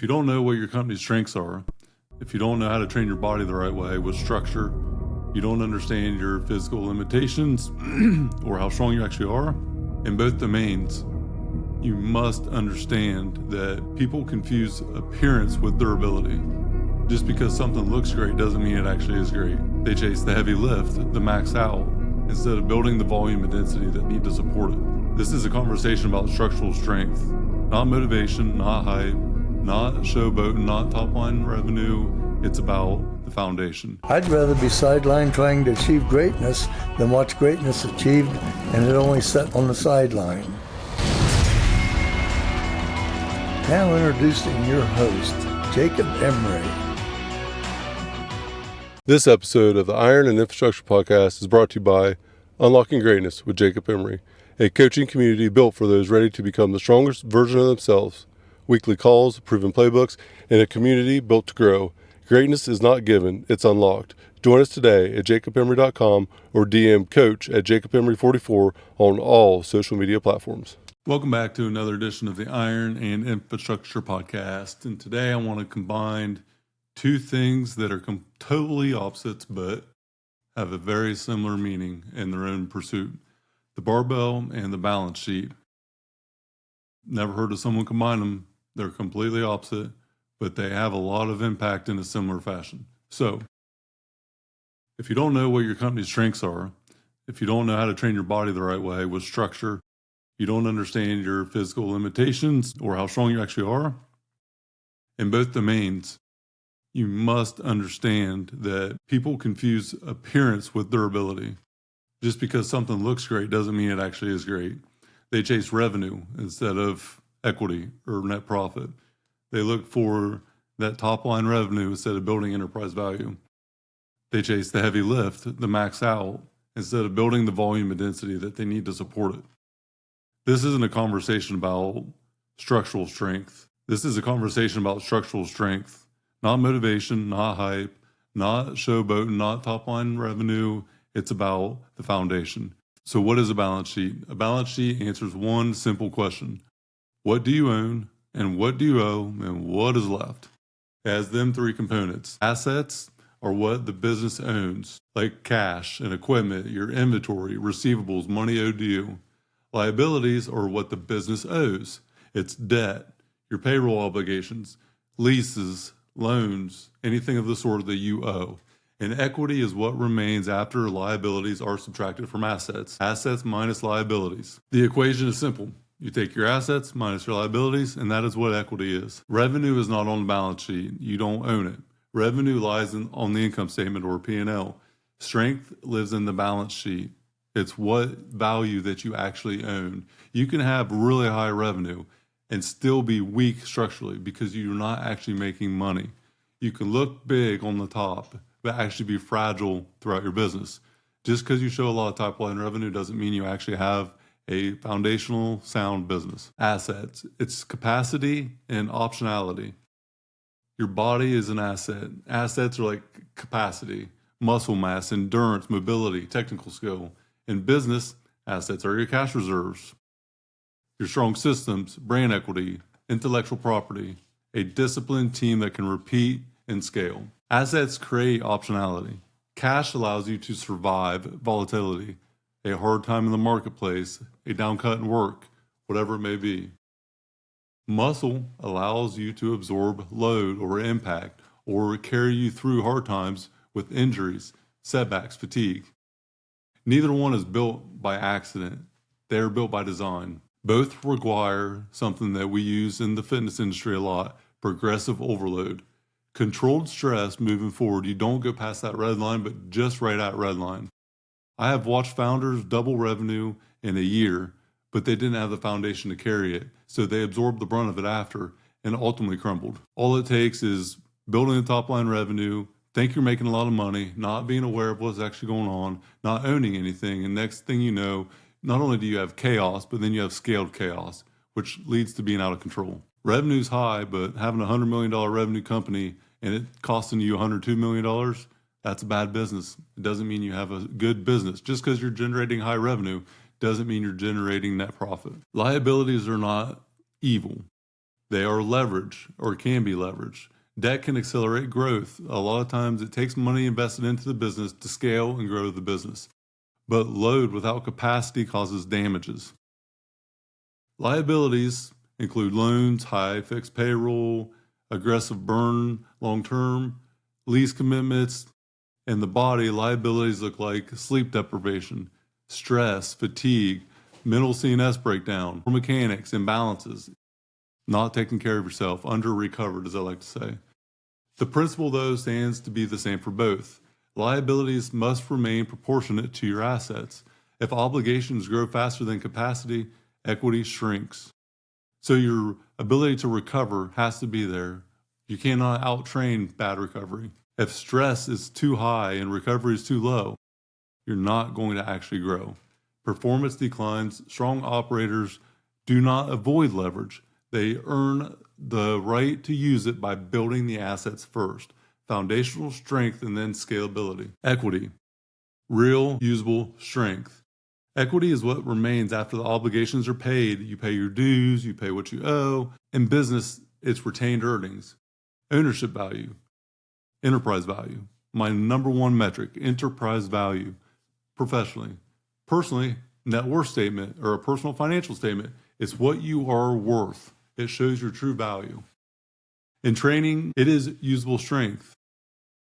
If you don't know what your company's strengths are, if you don't know how to train your body the right way with structure, you don't understand your physical limitations or how strong you actually are in both domains, you must understand that people confuse appearance with durability. Just because something looks great doesn't mean it actually is great. They chase the heavy lift, the max out, instead of building the volume and density that need to support it. This is a conversation about structural strength, not motivation, not hype, not showboating, not top line revenue. It's about the foundation. I'd rather be sidelined trying to achieve greatness than watch greatness achieved and it only set on the sideline. Now introducing your host, Jacob Emery. This episode of the Iron and Infrastructure Podcast is brought to you by Unlocking Greatness with Jacob Emery, a coaching community built for those ready to become the strongest version of themselves. Weekly calls, proven playbooks, and a community built to grow. Greatness is not given, it's unlocked. Join us today at jacobemery.com or DM coach at jacobemery44 on all social media platforms. Welcome back to another edition of the Iron and Infrastructure Podcast. And today I want to combine two things that are totally opposites but have a very similar meaning in their own pursuit. The barbell and the balance sheet. Never heard of someone combine them. They're completely opposite, but they have a lot of impact in a similar fashion. So, if you don't know what your company's strengths are, if you don't know how to train your body the right way with structure, you don't understand your physical limitations or how strong you actually are, in both domains, you must understand that people confuse appearance with durability. Just because something looks great doesn't mean it actually is great. They chase revenue instead of equity or net profit. They look for that top line revenue instead of building enterprise value. They chase the heavy lift, the max out, instead of building the volume and density that they need to support it. This isn't a conversation about structural strength. This is a conversation about structural strength, not motivation, not hype, not showboating, not top line revenue. It's about the foundation. So what is a balance sheet? A balance sheet answers one simple question. What do you own, and what do you owe, and what is left? It has them three components. Assets are what the business owns, like cash and equipment, your inventory, receivables, money owed to you. Liabilities are what the business owes. It's debt, your payroll obligations, leases, loans, anything of the sort that you owe. And equity is what remains after liabilities are subtracted from assets. Assets minus liabilities. The equation is simple. You take your assets minus your liabilities, and that is what equity is. Revenue is not on the balance sheet. You don't own it. Revenue lies on the income statement or P&L. Strength lives in the balance sheet. It's what value that you actually own. You can have really high revenue and still be weak structurally because you're not actually making money. You can look big on the top, but actually be fragile throughout your business. Just because you show a lot of top line revenue doesn't mean you actually have a foundational sound business. Assets, it's capacity and optionality. Your body is an asset. Assets are like capacity, muscle mass, endurance, mobility, technical skill. In business, assets are your cash reserves, your strong systems, brand equity, intellectual property, a disciplined team that can repeat and scale. Assets create optionality. Cash allows you to survive volatility, a hard time in the marketplace, a down cut in work, whatever it may be. Muscle allows you to absorb load or impact or carry you through hard times with injuries, setbacks, fatigue. Neither one is built by accident. They are built by design. Both require something that we use in the fitness industry a lot, progressive overload. Controlled stress moving forward. You don't go past that red line, but just right at red line. I have watched founders double revenue in a year, but they didn't have the foundation to carry it, so they absorbed the brunt of it after and ultimately crumbled. All it takes is building the top line revenue, think you're making a lot of money, not being aware of what's actually going on, not owning anything, and next thing you know, not only do you have chaos, but then you have scaled chaos, which leads to being out of control. Revenue's high, but having a $100 million revenue company and it costing you $102 million, that's a bad business. It doesn't mean you have a good business. Just because you're generating high revenue doesn't mean you're generating net profit. Liabilities are not evil. They are leverage or can be leveraged. Debt can accelerate growth. A lot of times it takes money invested into the business to scale and grow the business. But load without capacity causes damages. Liabilities include loans, high fixed payroll, aggressive burn long-term, lease commitments. In the body, liabilities look like sleep deprivation, stress, fatigue, mental CNS breakdown, mechanics, imbalances, not taking care of yourself, under-recovered, as I like to say. The principle, though, stands to be the same for both. Liabilities must remain proportionate to your assets. If obligations grow faster than capacity, equity shrinks. So your ability to recover has to be there. You cannot out-train bad recovery. If stress is too high and recovery is too low, you're not going to actually grow. Performance declines. Strong operators do not avoid leverage. They earn the right to use it by building the assets first. Foundational strength and then scalability. Equity. Real, usable strength. Equity is what remains after the obligations are paid. You pay your dues, you pay what you owe. In business, it's retained earnings. Ownership value. Enterprise value. My number one metric, enterprise value. Professionally. Personally, net worth statement or a personal financial statement. It's what you are worth. It shows your true value. In training, it is usable strength.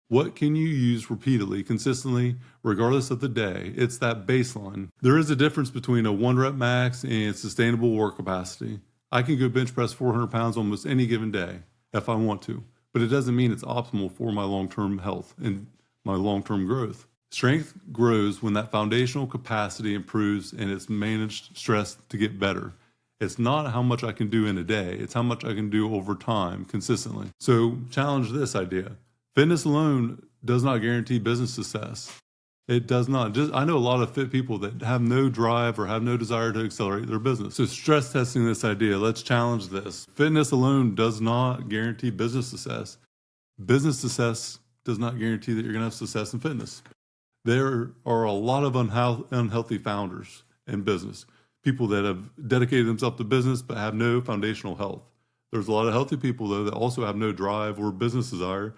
What can you use repeatedly, consistently, regardless of the day? It's that baseline. There is a difference between a 1 rep max and sustainable work capacity. I can go bench press 400 pounds almost any given day if I want to, but it doesn't mean it's optimal for my long-term health and my long-term growth. Strength grows when that foundational capacity improves and it's managed stress to get better. It's not how much I can do in a day. It's how much I can do over time consistently. So challenge this idea. Fitness alone does not guarantee business success. It does not. I know a lot of fit people that have no drive or have no desire to accelerate their business. So stress testing this idea. Let's challenge this. Fitness alone does not guarantee business success. Business success does not guarantee that you're going to have success in fitness. There are a lot of unhealthy founders in business. People that have dedicated themselves to business but have no foundational health. There's a lot of healthy people, though, that also have no drive or business desire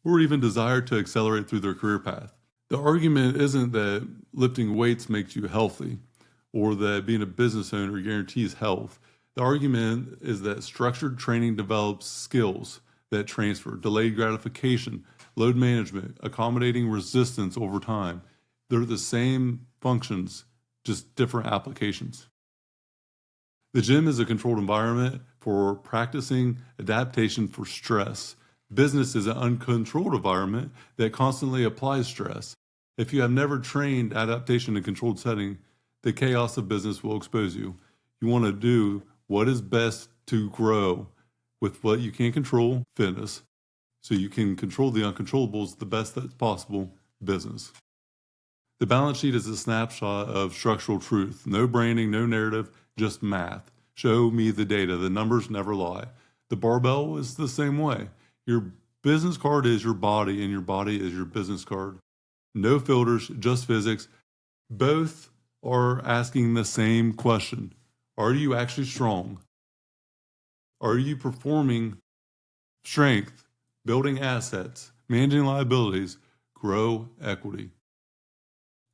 or even desire to accelerate through their career path. The argument isn't that lifting weights makes you healthy or that being a business owner guarantees health. The argument is that structured training develops skills that transfer, delayed gratification, load management, accommodating resistance over time. They're the same functions, just different applications. The gym is a controlled environment for practicing adaptation for stress. Business is an uncontrolled environment that constantly applies stress. If you have never trained adaptation in a controlled setting, the chaos of business will expose you. You want to do what is best to grow with what you can control, fitness, so you can control the uncontrollables the best that's possible, business. The balance sheet is a snapshot of structural truth. No branding, no narrative, just math. Show me the data. The numbers never lie. The barbell is the same way. Your business card is your body, and your body is your business card. No filters, just physics. Both are asking the same question. Are you actually strong? Are you performing strength, building assets, managing liabilities, grow equity?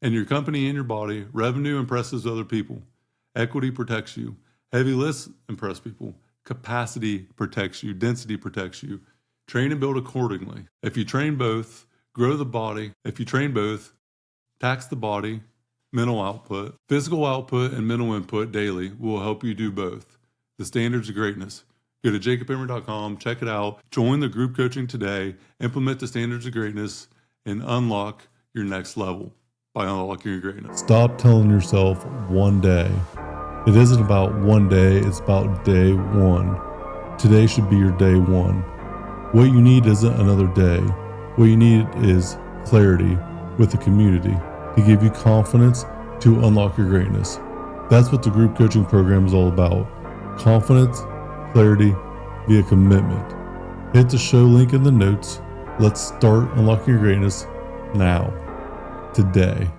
In your company and your body, revenue impresses other people. Equity protects you. Heavy lifts impress people. Capacity protects you. Density protects you. Train and build accordingly. If you train both, grow the body. If you train both, tax the body, mental output. Physical output and mental input daily will help you do both. The standards of greatness. Go to jacobemery.com, check it out, join the group coaching today, implement the standards of greatness, and unlock your next level by unlocking your greatness. Stop telling yourself one day. It isn't about one day, it's about day one. Today should be your day one. What you need isn't another day. What you need is clarity with the community to give you confidence to unlock your greatness. That's what the group coaching program is all about. Confidence, clarity, via commitment. Hit the show link in the notes. Let's start unlocking your greatness now, today.